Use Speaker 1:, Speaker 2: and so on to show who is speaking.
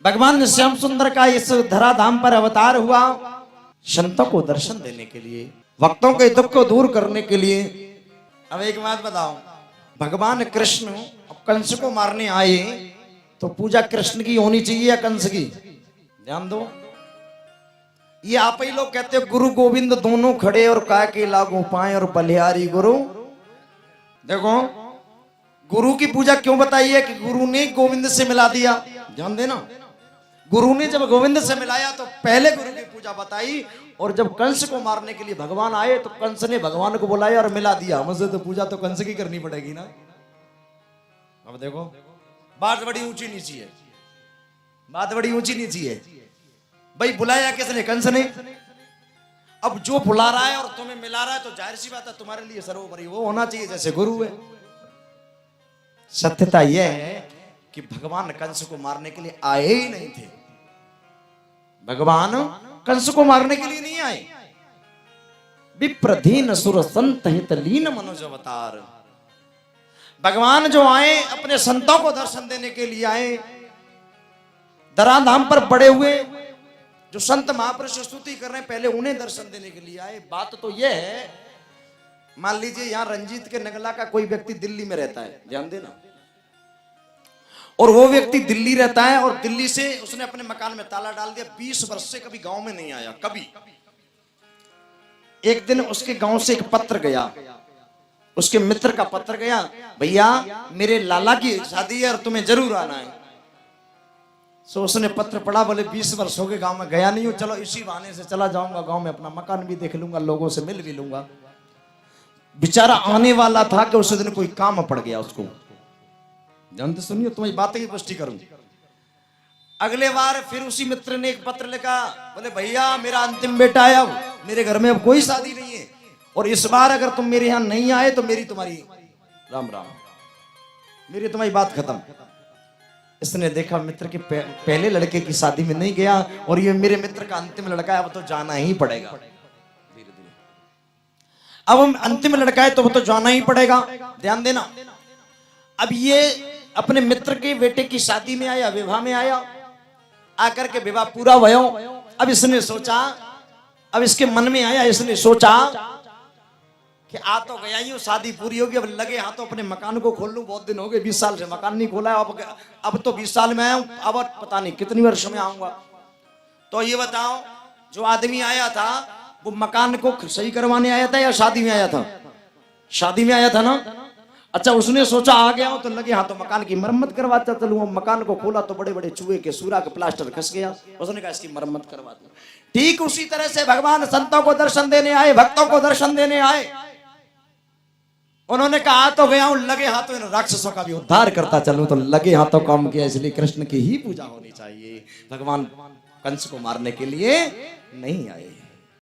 Speaker 1: भगवान श्याम सुंदर का इस धराधाम पर अवतार हुआ संतों को दर्शन देने के लिए, भक्तों के दुख को दूर करने के लिए। अब एक बात बताओ, भगवान कृष्ण कंस को मारने आए तो पूजा कृष्ण की होनी चाहिए या कंस की? ध्यान दो। ये आप ही लोग कहते हो गुरु गोविंद दोनों खड़े और काय के लागू पाए और बलिहारी गुरु। देखो गुरु की पूजा क्यों बताई है कि गुरु ने गोविंद से मिला दिया। ध्यान देना, गुरु ने जब गोविंद से मिलाया तो पहले गुरु की पूजा बताई, और जब कंस को मारने के लिए भगवान आए तो कंस ने भगवान को बुलाया और मिला दिया। मुझे तो पूजा तो कंस की करनी पड़ेगी ना। अब देखो बात बड़ी ऊंची नीची है, बात बड़ी ऊंची नीची है। भाई बुलाया किसने? कंस ने। अब जो बुला रहा है और तुम्हें मिला रहा है तो जाहिर सी बात है तुम्हारे लिए सर्वोपरि वो होना चाहिए जैसे गुरु है। सत्यता यह है कि भगवान कंस को मारने के लिए आए ही नहीं थे। भगवान कंस को मारने के लिए नहीं आए। विप्रधीन सुर संत हित लीन मनुज अवतार। भगवान जो आए अपने संतों को दर्शन देने के लिए आए। धराधाम पर पड़े हुए जो संत महापुरुष स्तुति कर रहे हैं पहले उन्हें दर्शन देने के लिए आए। बात तो यह है, मान लीजिए यहां रंजीत के नगला का कोई व्यक्ति दिल्ली में रहता है, ध्यान देना, और वो व्यक्ति दिल्ली रहता है और दिल्ली से उसने अपने मकान में ताला डाल दिया। 20 वर्ष से कभी गांव में नहीं आया। कभी एक दिन उसके गांव से एक पत्र गया, उसके मित्र का पत्र गया, भैया मेरे लाला की शादी है और तुम्हें जरूर आना है। सो उसने पत्र पढ़ा, बोले 20 वर्ष हो गए गांव में गया नहीं हूं, चलो इसी बहाने से चला जाऊंगा गांव में, अपना मकान भी देख लूंगा, लोगों से मिल भी लूंगा। बेचारा आने वाला था कि उस दिन कोई काम पड़ गया उसको। जानते सुनिए तुम्हारी बातें की पुष्टि करूं। अगले बार फिर उसी मित्र ने एक पत्र लिखा, बोले भैया मेरा अंतिम बेटा है, अब मेरे घर में अब कोई शादी नहीं है, और इस बार अगर तुम मेरे यहां नहीं आए तो मेरी तुम्हारी राम राम, मेरी तुम्हारी बात खत्म। इसने देखा मित्र के पहले लड़के की शादी में नहीं गया और ये मेरे मित्र का अंतिम लड़का है, अब तो जाना ही पड़ेगा। धीरे धीरे अब हम अंतिम लड़का है तो वो तो जाना ही पड़ेगा। ध्यान देना, अब ये अपने मित्र के बेटे की शादी में आया, विवाह में आया, आकर के विवाह पूरा भयो। अब इसने सोचा, अब इसके मन में आया, इसने सोचा कि आ तो गया ही, शादी पूरी होगी, अब लगे हाँ तो अपने मकान को खोल लूं। बहुत दिन हो गए, 20 साल से मकान नहीं खोला है, अब तो 20 साल में आया हूं, अब पता नहीं कितनी वर्ष में आऊंगा। तो ये बताओ जो आदमी आया था वो मकान को सही करवाने आया था या शादी में आया था? शादी में आया था ना। अच्छा उसने सोचा आ गया हूं तो लगे हाँ तो मकान की मरम्मत करवाता चलूं। मकान को खोला तो बड़े बड़े चूहे के सूरा का प्लास्टर खस गया। उसने कहा इसकी मरम्मत करवा दो। ठीक उसी तरह से भगवान संतों को दर्शन देने आए, भक्तों को दर्शन देने आए। उन्होंने कहा तो गया हूं, लगे हाथों इन राक्षसों का भी उद्धार करता चलूं, तो लगे हाथों काम किया, इसलिए कृष्ण की ही पूजा होनी चाहिए। भगवान कंस को मारने के लिए नहीं आए।